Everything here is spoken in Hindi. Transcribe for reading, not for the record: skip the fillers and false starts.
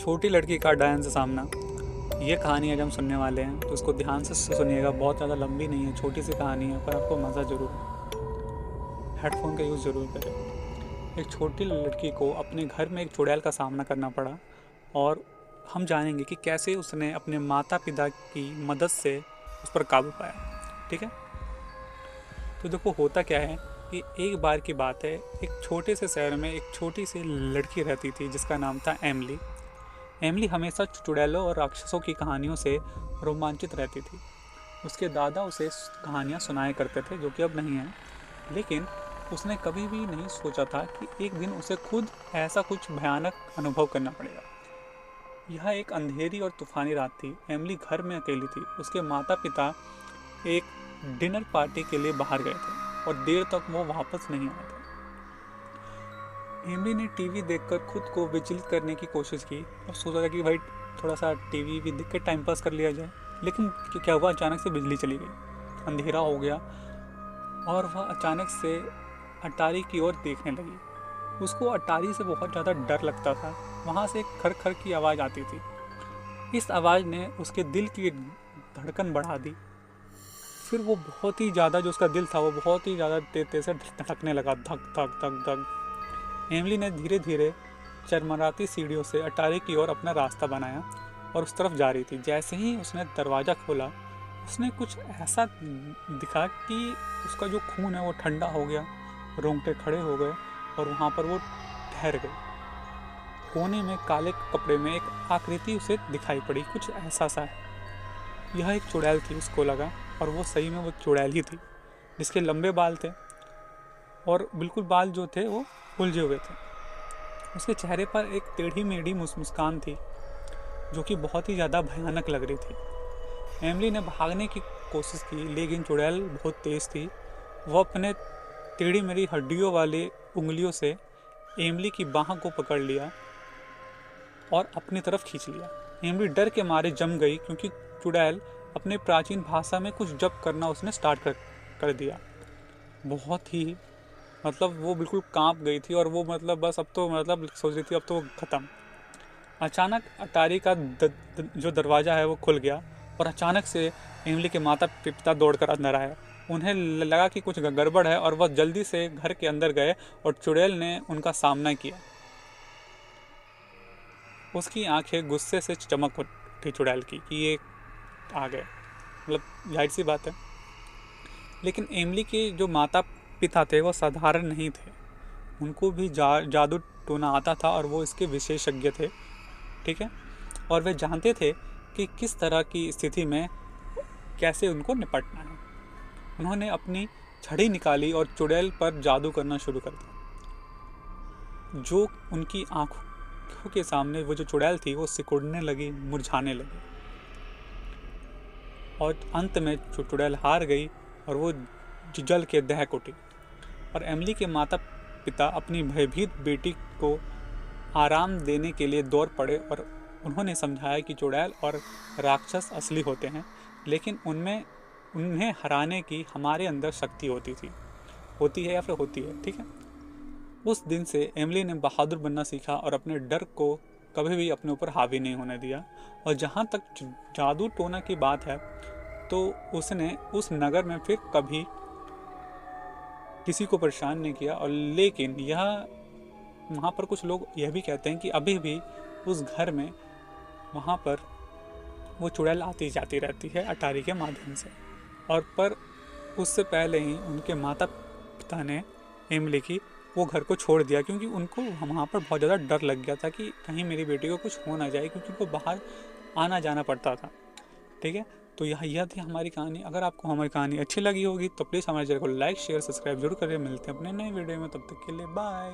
छोटी लड़की का डायन से सामना, ये कहानी आज हम सुनने वाले हैं, तो उसको ध्यान से सुनिएगा। बहुत ज़्यादा लंबी नहीं है, छोटी सी कहानी है, पर आपको मज़ा ज़रूर है। हेडफोन का यूज़ ज़रूर करें। एक छोटी लड़की को अपने घर में एक चुड़ैल का सामना करना पड़ा, और हम जानेंगे कि कैसे उसने अपने माता पिता की मदद से उस पर काबू पाया। ठीक है, तो देखो होता क्या है कि एक बार की बात है, एक छोटे से शहर में एक छोटी सी लड़की रहती थी जिसका नाम था एमिली। एमिली हमेशा चुड़ैलों और राक्षसों की कहानियों से रोमांचित रहती थी। उसके दादा उसे कहानियाँ सुनाया करते थे, जो कि अब नहीं है, लेकिन उसने कभी भी नहीं सोचा था कि एक दिन उसे खुद ऐसा कुछ भयानक अनुभव करना पड़ेगा। यह एक अंधेरी और तूफानी रात थी। एमिली घर में अकेली थी। उसके माता पिता एक डिनर पार्टी के लिए बाहर गए थे और देर तक वो वापस नहीं आए थे। एमिली ने टीवी देखकर खुद को विचलित करने की कोशिश की और सोचा था कि भाई थोड़ा सा टीवी भी देख कर टाइम पास कर लिया जाए। लेकिन क्या हुआ, अचानक से बिजली चली गई, अंधेरा हो गया और वह अचानक से अटारी की ओर देखने लगी। उसको अटारी से बहुत ज़्यादा डर लगता था। वहाँ से एक खर खर की आवाज़ आती थी। इस आवाज़ ने उसके दिल की धड़कन बढ़ा दी। फिर वो बहुत ही ज़्यादा, जो उसका दिल था वो बहुत ही ज़्यादा तेज से धड़कने लगा, धक धक धक धक। एमिली ने धीरे धीरे चरमराती सीढ़ियों से अटारी की ओर अपना रास्ता बनाया और उस तरफ जा रही थी। जैसे ही उसने दरवाज़ा खोला, उसने कुछ ऐसा दिखा कि उसका जो खून है वो ठंडा हो गया, रोंगटे खड़े हो गए और वहाँ पर वो ठहर गई। कोने में काले कपड़े में एक आकृति उसे दिखाई पड़ी, कुछ ऐसा सा है। यह एक चुड़ैल थी, उसको लगा, और वो सही में वो चुड़ैल ही थी, जिसके लंबे बाल थे और बिल्कुल बाल जो थे वो उलझे हुए थे। उसके चेहरे पर एक टेढ़ी मेढ़ी मुस्कान थी, जो कि बहुत ही ज़्यादा भयानक लग रही थी। एमिली ने भागने की कोशिश की, लेकिन चुड़ैल बहुत तेज़ थी। वह अपने टेढ़ी मेढ़ी हड्डियों वाले उंगलियों से एमिली की बाह को पकड़ लिया और अपनी तरफ खींच लिया। एमिली डर के मारे जम गई, क्योंकि चुड़ैल अपने प्राचीन भाषा में कुछ जप करना उसने स्टार्ट कर दिया। बहुत ही वो बिल्कुल कांप गई थी और वो बस अब तो सोच रही थी अब तो ख़त्म। अचानक अटारी का जो दरवाज़ा है वो खुल गया और अचानक से एमिली के माता पिता दौड़कर अंदर आए। उन्हें लगा कि कुछ गड़बड़ है और वह जल्दी से घर के अंदर गए और चुड़ैल ने उनका सामना किया। उसकी आंखें गुस्से से चमक उठी चुड़ैल की कि ये आ गए, जाहिर सी बात है। लेकिन एमिली के जो माता पिता थे वो साधारण नहीं थे। उनको भी जादू टोना आता था और वो इसके विशेषज्ञ थे। ठीक है, और वे जानते थे कि किस तरह की स्थिति में कैसे उनको निपटना है। उन्होंने अपनी छड़ी निकाली और चुड़ैल पर जादू करना शुरू कर दिया। जो उनकी आंखों के सामने वो जो चुड़ैल थी वो सिकुड़ने लगी, मुरझाने लगी, और अंत में चुड़ैल हार गई और वो जल के दहक उठी। और एमिली के माता पिता अपनी भयभीत बेटी को आराम देने के लिए दौड़ पड़े और उन्होंने समझाया कि चुड़ैल और राक्षस असली होते हैं, लेकिन उन्हें हराने की हमारे अंदर शक्ति होती है या फिर होती है। ठीक है, उस दिन से एमिली ने बहादुर बनना सीखा और अपने डर को कभी भी अपने ऊपर हावी नहीं होने दिया। और जहाँ तक जादू टोना की बात है, तो उसने उस नगर में फिर कभी किसी को परेशान नहीं किया। और लेकिन यह वहाँ पर कुछ लोग यह भी कहते हैं कि अभी भी उस घर में वहाँ पर वो चुड़ैल आती जाती रहती है अटारी के माध्यम से। और पर उससे पहले ही उनके माता पिता ने एमिली की वो घर को छोड़ दिया, क्योंकि उनको वहाँ पर बहुत ज़्यादा डर लग गया था कि कहीं मेरी बेटी को कुछ हो ना जाए, क्योंकि उनको बाहर आना जाना पड़ता था। ठीक है, तो यह थी हमारी कहानी। अगर आपको हमारी कहानी अच्छी लगी होगी तो प्लीज़ हमारे चैनल को लाइक शेयर सब्सक्राइब जरूर करें। मिलते हैं अपने नए वीडियो में, तब तक के लिए बाय।